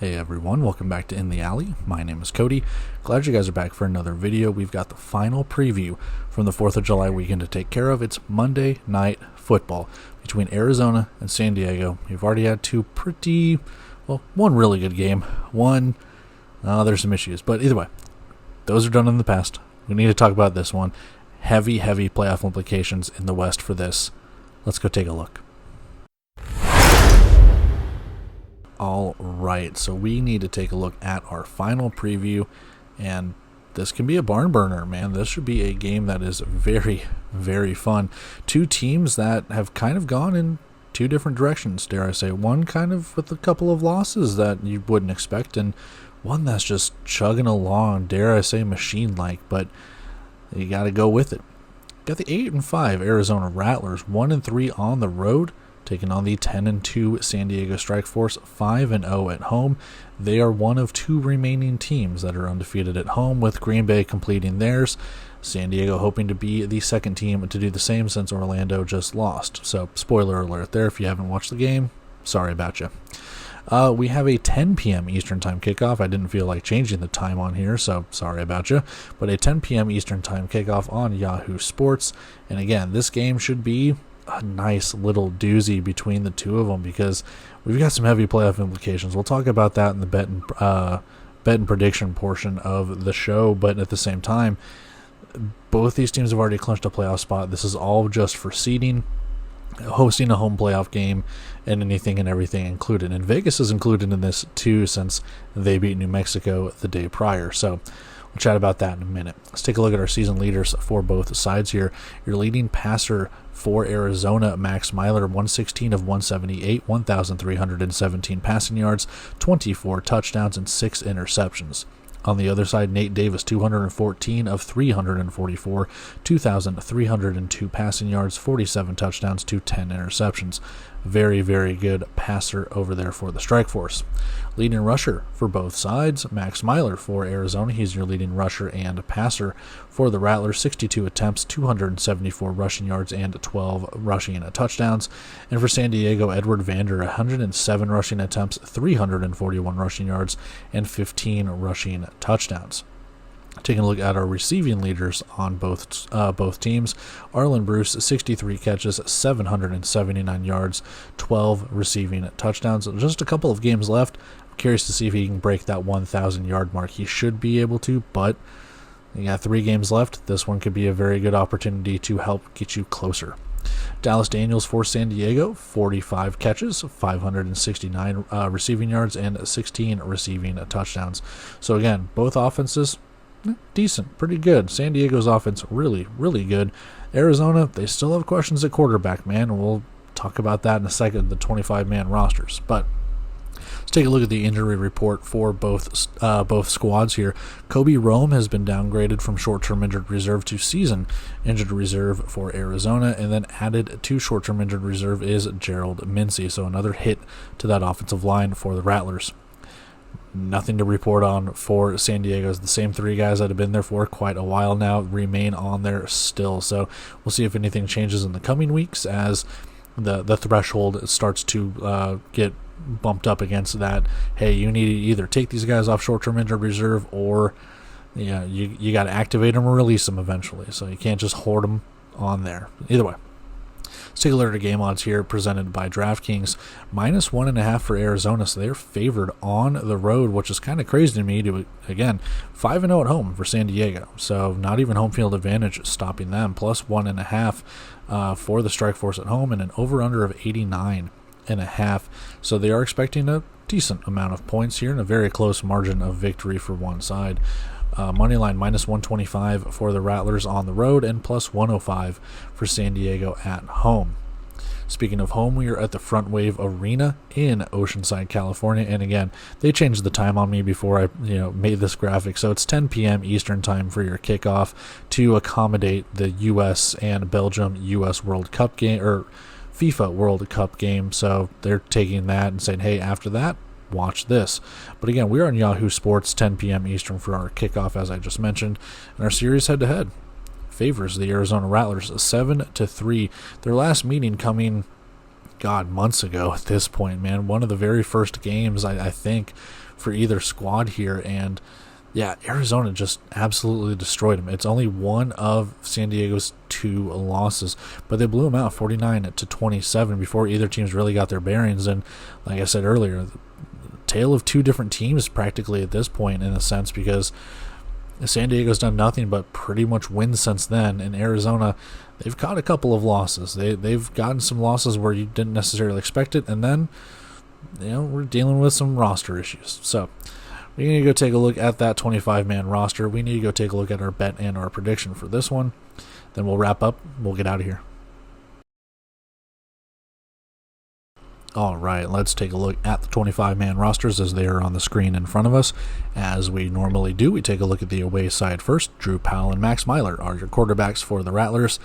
Hey everyone, welcome back to In the Alley. My name is Cody. Glad you guys are back for another video. We've got the final preview from the 4th of July weekend to take care of. It's Monday Night Football between Arizona and San Diego. We've already had one really good game. There's some issues, but either way, those are done in the past. We need to talk about this one. Heavy playoff implications in the West for this. Let's go take a look. All right, so we need to take a look at our final preview, and this can be a barn burner, man. This should be a game that is very, very fun. Two teams that have kind of gone in two different directions, dare I say. One kind of with a couple of losses that you wouldn't expect, and one that's just chugging along, dare I say, machine-like, but you got to go with it. Got the 8-5 Arizona Rattlers, 1-3 on the road, taking on the 10-2 San Diego Strike Force, 5-0 at home. They are one of two remaining teams that are undefeated at home, with Green Bay completing theirs. San Diego hoping to be the second team to do the same since Orlando just lost. So, spoiler alert there if you haven't watched the game. Sorry about you. We have a 10 p.m. Eastern Time kickoff. I didn't feel like changing the time on here, so sorry about you. But a 10 p.m. Eastern Time kickoff on Yahoo Sports. And again, this game should be a nice little doozy between the two of them because we've got some heavy playoff implications. We'll talk about that in the bet and prediction portion of the show, but at the same time, both these teams have already clinched a playoff spot. This is all just for seeding, hosting a home playoff game, and anything and everything included. And Vegas is included in this too since they beat New Mexico the day prior. So we'll chat about that in a minute. Let's take a look at our season leaders for both sides here. Your leading passer for Arizona, Max Miler, 116 of 178, 1,317 passing yards, 24 touchdowns, and 6 interceptions. On the other side, Nate Davis, 214 of 344, 2,302 passing yards, 47 touchdowns to 10 interceptions. Very, very good passer over there for the Strike Force. Leading rusher for both sides, Max Miler for Arizona. He's your leading rusher and passer for the Rattlers. 62 attempts, 274 rushing yards, and 12 rushing touchdowns. And for San Diego, Edward Vander, 107 rushing attempts, 341 rushing yards, and 15 rushing touchdowns. Taking a look at our receiving leaders on both teams, Arlen Bruce, 63 catches, 779 yards, 12 receiving touchdowns. Just a couple of games left. I'm curious to see if he can break that 1,000-yard mark. He should be able to, but you got 3 games left. This one could be a very good opportunity to help get you closer. Dallas Daniels for San Diego, 45 catches, 569 receiving yards, and 16 receiving touchdowns. So again, both offenses decent, pretty good. San Diego's offense really, really good. Arizona, they still have questions at quarterback, man, and we'll talk about that in a second, the 25-man rosters. But let's take a look at the injury report for both squads here. Kobe Rome has been downgraded from short-term injured reserve to season injured reserve for Arizona, and then added to short-term injured reserve is Gerald Mincey, so another hit to that offensive line for the Rattlers. Nothing to report on for San Diego. The same 3 guys that have been there for quite a while now remain on there still. So we'll see if anything changes in the coming weeks as the threshold starts to get bumped up against that. Hey, you need to either take these guys off short-term injured reserve or you got to activate them or release them eventually. So you can't just hoard them on there. Either way. Let's take a look at the game odds here presented by DraftKings. -1.5 for Arizona, so they're favored on the road, which is kind of crazy to me. Again, 5-0 at home for San Diego, so not even home field advantage stopping them. +1.5 for the Strike Force at home, and an over-under of 89.5. So they are expecting a decent amount of points here and a very close margin of victory for one side. Moneyline -125 for the Rattlers on the road and +105 for San Diego at home. Speaking of home, we are at the Front Wave Arena in Oceanside, California, and again, they changed the time on me before I made this graphic, so it's 10 p.m. Eastern Time for your kickoff to accommodate the U.S. and Belgium U.S. World Cup game or FIFA World Cup game. So they're taking that and saying, hey, after that, watch this. But again, we're on Yahoo Sports, 10 p.m. Eastern for our kickoff, as I just mentioned. And our series head-to-head favors the Arizona Rattlers 7-3. Their last meeting coming God, months ago at this point, man. One of the very first games, I think, for either squad here. And yeah, Arizona just absolutely destroyed them. It's only one of San Diego's 2 losses, but they blew them out 49-27 before either team's really got their bearings. And like I said earlier, the tale of 2 different teams practically at this point, in a sense, because San Diego's done nothing but pretty much win since then. And Arizona, they've caught a couple of losses. They've gotten some losses where you didn't necessarily expect it, and then we're dealing with some roster issues. So we need to go take a look at that 25-man roster. We need to go take a look at our bet and our prediction for this one. Then we'll wrap up. We'll get out of here. All right, let's take a look at the 25-man rosters as they are on the screen in front of us. As we normally do, we take a look at the away side first. Drew Powell and Max Myler are your quarterbacks for the Rattlers.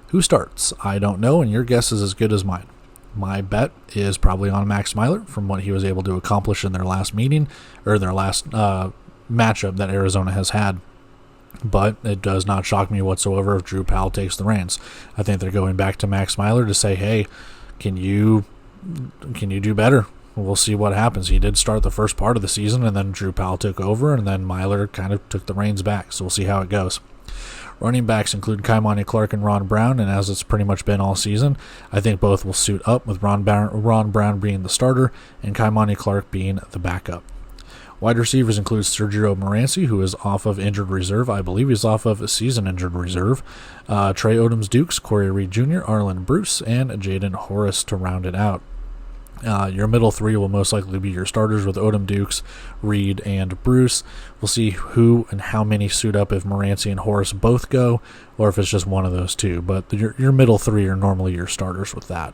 Who starts? I don't know, and your guess is as good as mine. My bet is probably on Max Myler from what he was able to accomplish in their last meeting, or their last matchup that Arizona has had. But it does not shock me whatsoever if Drew Powell takes the reins. I think they're going back to Max Myler to say, hey, can you do better? We'll see what happens. He did start the first part of the season, and then Drew Powell took over, and then Myler kind of took the reins back. So we'll see how it goes. Running backs include Kaimani Clark and Ron Brown, and as it's pretty much been all season, I think both will suit up, with Ron Brown being the starter and Kaimani Clark being the backup. Wide receivers include Sergio Moranci, who is off of injured reserve. I believe he's off of season injured reserve. Trey Odoms-Dukes, Corey Reed Jr., Arlen Bruce, and Jaden Horace to round it out. Your middle 3 will most likely be your starters with Odom, Dukes, Reed, and Bruce. We'll see who and how many suit up if Moranci and Horace both go, or if it's just one of those 2. But your middle 3 are normally your starters with that.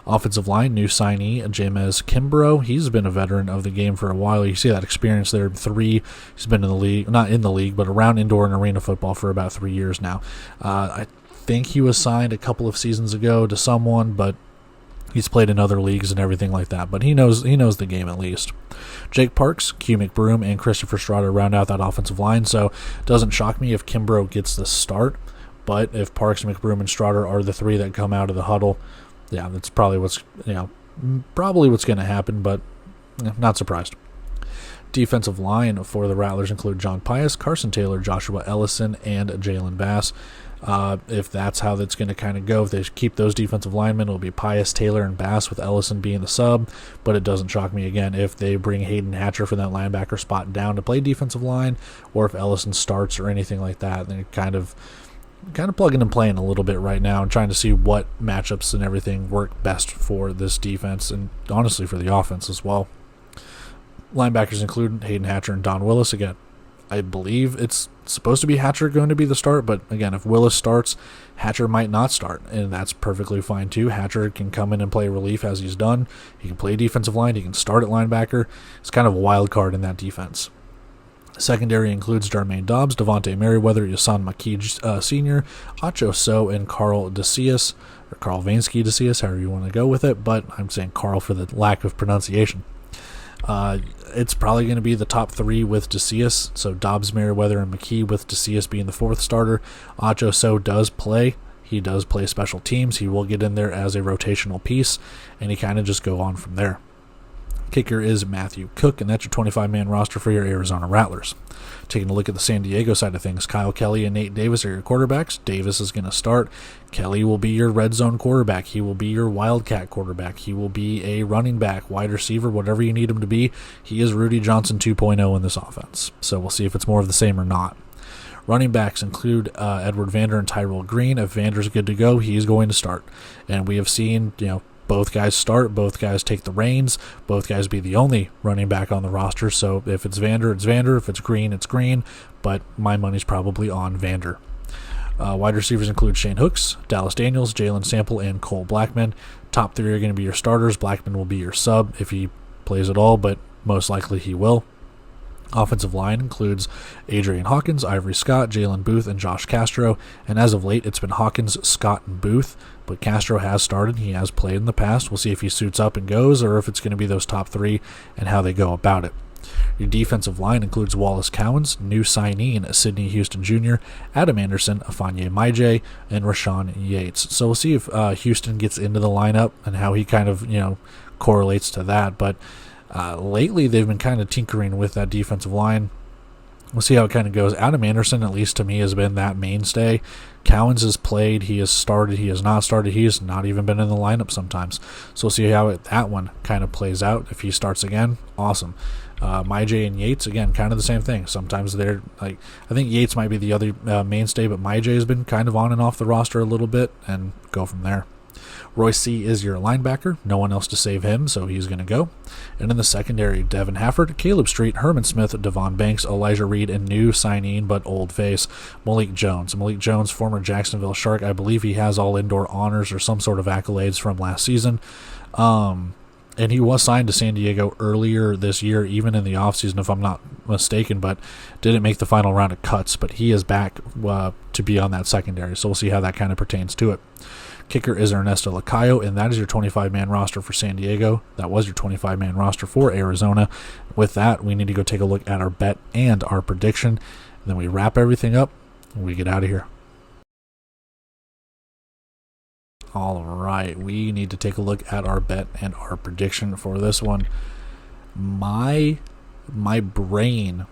Offensive line, new signee, James Kimbrough. He's been a veteran of the game for a while. You see that experience there. 3, he's been in the league, not in the league, but around indoor and arena football for about 3 years now. I think he was signed a couple of seasons ago to someone, but he's played in other leagues and everything like that, but he knows the game at least. Jake Parks, Q McBroom, and Christopher Strada round out that offensive line, so it doesn't shock me if Kimbrough gets the start, but if Parks, McBroom, and Strada are the 3 that come out of the huddle, yeah, that's probably what's going to happen, but not surprised. Defensive line for the Rattlers include John Pius, Carson Taylor, Joshua Ellison, and Jalen Bass. If that's how that's going to kind of go, if they keep those defensive linemen, it'll be Pius, Taylor, and Bass with Ellison being the sub. But it doesn't shock me again if they bring Hayden Hatcher for that linebacker spot down to play defensive line, or if Ellison starts or anything like that. They're kind of plugging and playing a little bit right now and trying to see what matchups and everything work best for this defense, and honestly for the offense as well. Linebackers include Hayden Hatcher and Don Willis. Again, I believe it's supposed to be Hatcher going to be the start, but again, if Willis starts, Hatcher might not start, and that's perfectly fine too. Hatcher can come in and play relief as he's done. He can play defensive line. He can start at linebacker. It's kind of a wild card in that defense. Secondary includes Jermaine Dobbs, Devontae Merriweather, Yasan McKee Sr., Acho So, and Carl DeCius, or Carl Vansky DeCius, however you want to go with it, but I'm saying Carl for the lack of pronunciation. It's probably going to be the top 3 with DeCius, so Dobbs, Merriweather, and McKee, with DeCius being the 4th starter. Acho So does play. He does play special teams. He will get in there as a rotational piece, and he kind of just go on from there. Kicker is Matthew Cook, and that's your 25-man roster for your Arizona Rattlers. Taking a look at the San Diego side of things, Kyle Kelly and Nate Davis are your quarterbacks. Davis is going to start. Kelly will be your red zone quarterback. He will be your wildcat quarterback. He will be a running back, wide receiver, whatever you need him to be. He is Rudy Johnson 2.0 in this offense. So we'll see if it's more of the same or not. Running backs include Edward Vander and Tyrell Green. If Vander's good to go, he is going to start. And we have seen, both guys start, both guys take the reins, both guys be the only running back on the roster. So if it's Vander, it's Vander. If it's Green, it's Green. But my money's probably on Vander. Wide receivers include Shane Hooks, Dallas Daniels, Jalen Sample, and Cole Blackman. Top 3 are going to be your starters. Blackman will be your sub if he plays at all, but most likely he will. Offensive line includes Adrian Hawkins, Ivory Scott, Jalen Booth, and Josh Castro. And as of late, it's been Hawkins, Scott, and Booth. But Castro has started. He has played in the past. We'll see if he suits up and goes, or if it's going to be those top 3 and how they go about it. Your defensive line includes Wallace Cowens, new signee Sidney Houston Jr., Adam Anderson, Afanye Maije, and Rashawn Yates. So we'll see if Houston gets into the lineup and how he kind of, correlates to that. But lately they've been kind of tinkering with that defensive line. We'll see how it kind of goes. Adam Anderson, at least to me, has been that mainstay. Cowens has played. He has started. He has not started. He has not even been in the lineup sometimes. So we'll see how that one kind of plays out. If he starts again, awesome. Maije and Yates, again, kind of the same thing. Sometimes they're I think Yates might be the other mainstay, but Maije has been kind of on and off the roster a little bit, and go from there. Royce C. is your linebacker. No one else to save him, so he's going to go. And in the secondary, Devin Hafford, Caleb Street, Herman Smith, Devon Banks, Elijah Reed, and new signee but old face, Malik Jones. Malik Jones, former Jacksonville Shark. I believe he has all indoor honors or some sort of accolades from last season. And he was signed to San Diego earlier this year, even in the offseason, if I'm not mistaken, but didn't make the final round of cuts. But he is back to be on that secondary, so we'll see how that kind of pertains to it. Kicker is Ernesto Lacayo, and that is your 25-man roster for San Diego. That was your 25-man roster for Arizona. With that, we need to go take a look at our bet and our prediction. And then we wrap everything up, and we get out of here. All right, we need to take a look at our bet and our prediction for this one. My brain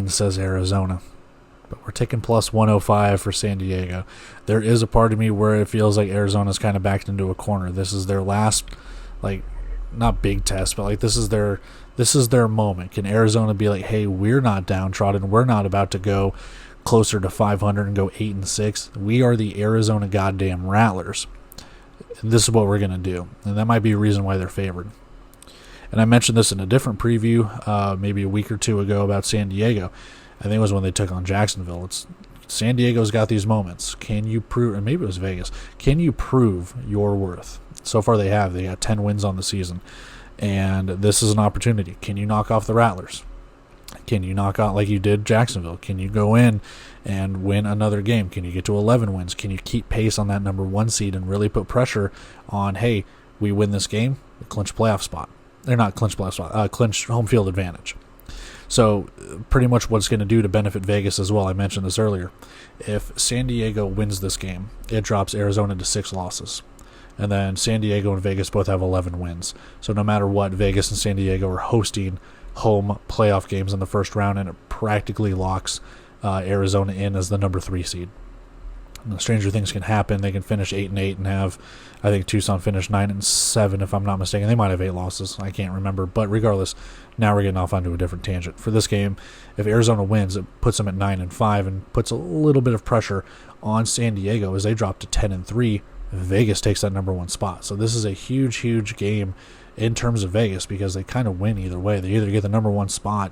says Arizona, but we're taking plus 105 for San Diego. There is a part of me where it feels like Arizona's kind of backed into a corner. This is their last, not big test, but this is their moment. Can Arizona be like, hey, we're not downtrodden. We're not about to go closer to 500 and go 8-6. We are the Arizona goddamn Rattlers. This is what we're going to do. And that might be a reason why they're favored. And I mentioned this in a different preview maybe a week or two ago about San Diego. I think it was when they took on Jacksonville. San Diego's got these moments. Can you prove, and maybe it was Vegas, can you prove your worth? So far they have. They got 10 wins on the season. And this is an opportunity. Can you knock off the Rattlers? Can you knock out like you did Jacksonville? Can you go in and win another game? Can you get to 11 wins? Can you keep pace on that number 1 seed and really put pressure on, hey, we win this game, clinch playoff spot. They're not clinch playoff spot, clinch home field advantage. So pretty much what it's going to do to benefit Vegas as well. I mentioned this earlier. If San Diego wins this game, it drops Arizona to 6 losses. And then San Diego and Vegas both have 11 wins. So no matter what, Vegas and San Diego are hosting home playoff games in the first round, and it practically locks Arizona in as the number 3 seed. And stranger things can happen. They can finish 8-8 and have, I think Tucson finished 9-7 if I'm not mistaken. They might have 8 losses. I can't remember. But regardless, now we're getting off onto a different tangent. For this game, if Arizona wins, it puts them at 9-5 and puts a little bit of pressure on San Diego as they drop to 10-3. Vegas takes that number 1 spot. So this is a huge, huge game in terms of Vegas because they kind of win either way. They either get the number 1 spot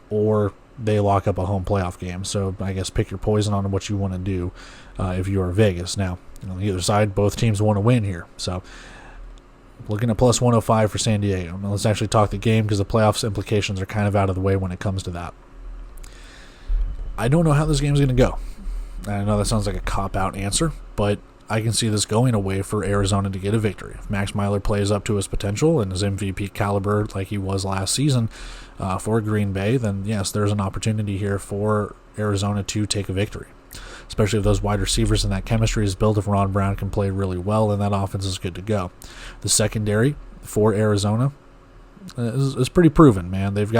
or they lock up a home playoff game. So I guess pick your poison on what you want to do if you are Vegas. Now, on the other side, both teams want to win here. So looking at plus 105 for San Diego. Now let's actually talk the game because the playoffs implications are kind of out of the way when it comes to that. I don't know how this game is going to go. I know that sounds like a cop-out answer, but I can see this going away for Arizona to get a victory. If Max Myler plays up to his potential and his MVP caliber like he was last season for Green Bay, then yes, there's an opportunity here for Arizona to take a victory. Especially if those wide receivers and that chemistry is built, if Ron Brown can play really well, and that offense is good to go. The secondary for Arizona is pretty proven, man. They've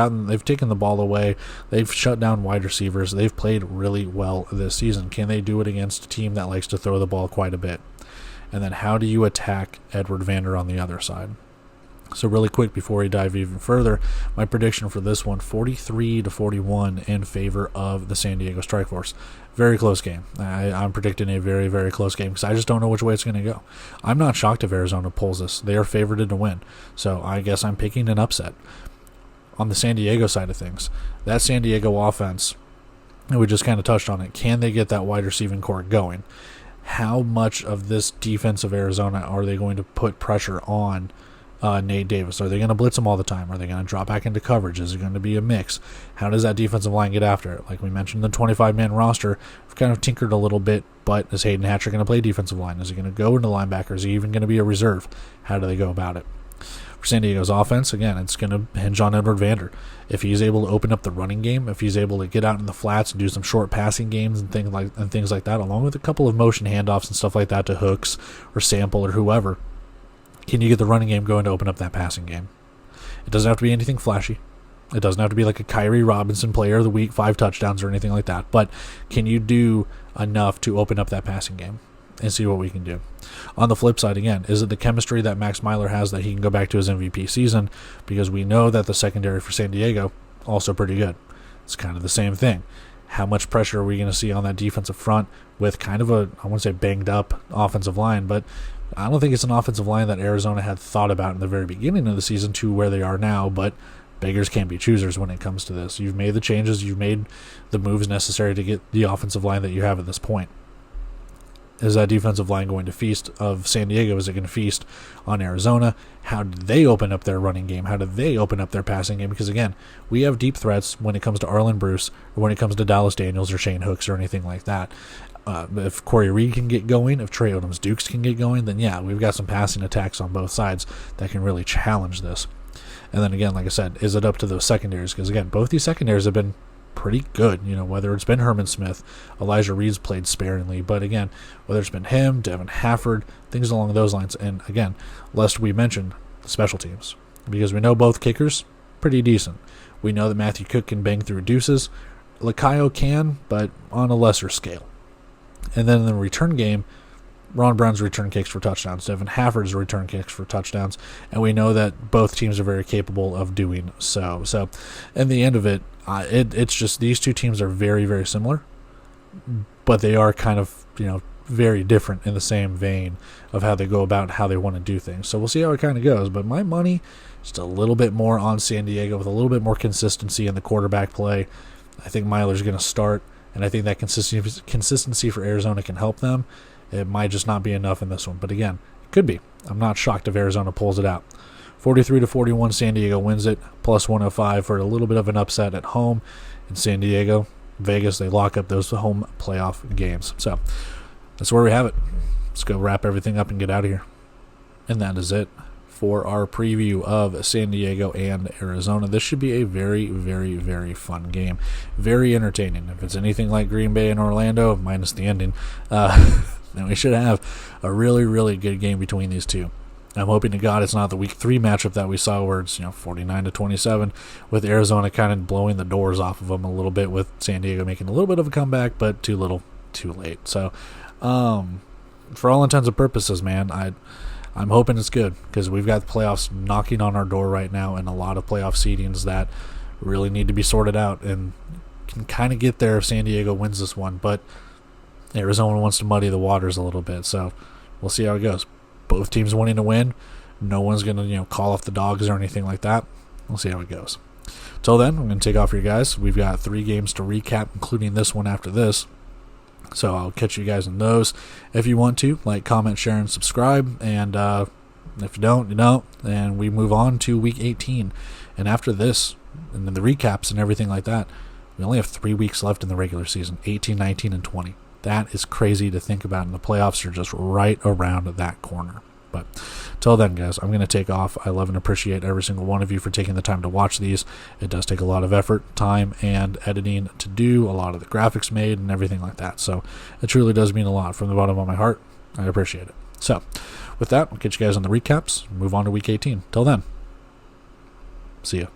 taken the ball away. They've shut down wide receivers. They've played really well this season. Can they do it against a team that likes to throw the ball quite a bit? And then how do you attack Edward Vander on the other side? So really quick before we dive even further, my prediction for this one, 43-41 in favor of the San Diego Strikeforce. Very close game. I'm predicting a very, very close game because I just don't know which way it's going to go. I'm not shocked if Arizona pulls this. They are favored to win. So I guess I'm picking an upset. On the San Diego side of things, that San Diego offense, and we just kind of touched on it, can they get that wide receiving core going? How much of this defense of Arizona are they going to put pressure on Nate Davis? Are they going to blitz him all the time? Are they going to drop back into coverage? Is it going to be a mix? How does that defensive line get after it? Like we mentioned, the 25-man roster, we've kind of tinkered a little bit, but is Hayden Hatcher going to play defensive line? Is he going to go into linebacker? Is he even going to be a reserve? How do they go about it? For San Diego's offense, again, it's going to hinge on Edward Vander. If he's able to open up the running game, if he's able to get out in the flats and do some short passing games and things like that, along with a couple of motion handoffs and stuff like that to Hooks or Sample or whoever, can you get the running game going to open up that passing game? It doesn't have to be anything flashy. It doesn't have to be like a Kyrie Robinson player of the week, 5 touchdowns or anything like that. But can you do enough to open up that passing game and see what we can do? On the flip side, again, is it the chemistry that Max Myler has that he can go back to his MVP season? Because we know that the secondary for San Diego, also pretty good. It's kind of the same thing. How much pressure are we going to see on that defensive front with kind of a, I won't say banged up offensive line, but I don't think it's an offensive line that Arizona had thought about in the very beginning of the season to where they are now, but beggars can't be choosers when it comes to this. You've made the changes, you've made the moves necessary to get the offensive line that you have at this point. Is that defensive line going to feast of San Diego? Is it going to feast on Arizona? How do they open up their running game? How do they open up their passing game? Because, again, we have deep threats when it comes to Arlen Bruce or when it comes to Dallas Daniels or Shane Hooks or anything like that. If Corey Reed can get going, if Trey Odoms-Dukes can get going, then, yeah, we've got some passing attacks on both sides that can really challenge this. And then, again, like I said, is it up to those secondaries? Because, again, both these secondaries have been pretty good, whether it's been Herman Smith, Elijah Reed's played sparingly, but again, whether it's been him, Devin Hafford, things along those lines, and again, lest we mention special teams, because we know both kickers, pretty decent. We know that Matthew Cook can bang through deuces, Lacayo can, but on a lesser scale. And then in the return game, Ron Brown's return kicks for touchdowns, Devin Hafford's return kicks for touchdowns, and we know that both teams are very capable of doing so. So, in the end of it, it's just these two teams are very, very similar, but they are kind of, very different in the same vein of how they go about how they want to do things. So we'll see how it kind of goes, but my money just a little bit more on San Diego with a little bit more consistency in the quarterback play. I think Myler's going to start, and I think that consistency for Arizona can help them. It might just not be enough in this one, but again, it could be. I'm not shocked if Arizona pulls it out. 43-41, San Diego wins it, plus 105 for a little bit of an upset at home. In San Diego, Vegas, they lock up those home playoff games. So that's where we have it. Let's go wrap everything up and get out of here. And that is it for our preview of San Diego and Arizona. This should be a very, very, very fun game. Very entertaining. If it's anything like Green Bay and Orlando, minus the ending, then we should have a really, really good game between these two. I'm hoping to God it's not the Week 3 matchup that we saw where it's 49-27 with Arizona kind of blowing the doors off of them a little bit with San Diego making a little bit of a comeback, but too little, too late. So, for all intents and purposes, man, I'm hoping it's good because we've got the playoffs knocking on our door right now and a lot of playoff seedings that really need to be sorted out and can kind of get there if San Diego wins this one, but Arizona wants to muddy the waters a little bit, so we'll see how it goes. Both teams wanting to win. No one's going to, call off the dogs or anything like that. We'll see how it goes. Till then, I'm going to take off for you guys. We've got 3 games to recap, including this one after this. So I'll catch you guys in those. If you want to, like, comment, share, and subscribe. And if you don't, you don't. And we move on to Week 18. And after this, and then the recaps and everything like that, we only have 3 weeks left in the regular season, 18, 19, and 20. That is crazy to think about, and the playoffs are just right around that corner. But till then, guys, I'm going to take off. I love and appreciate every single one of you for taking the time to watch these. It does take a lot of effort, time, and editing to do, a lot of the graphics made, and everything like that. So it truly does mean a lot from the bottom of my heart. I appreciate it. So with that, I'll catch you guys on the recaps. Move on to Week 18. Till then, see ya.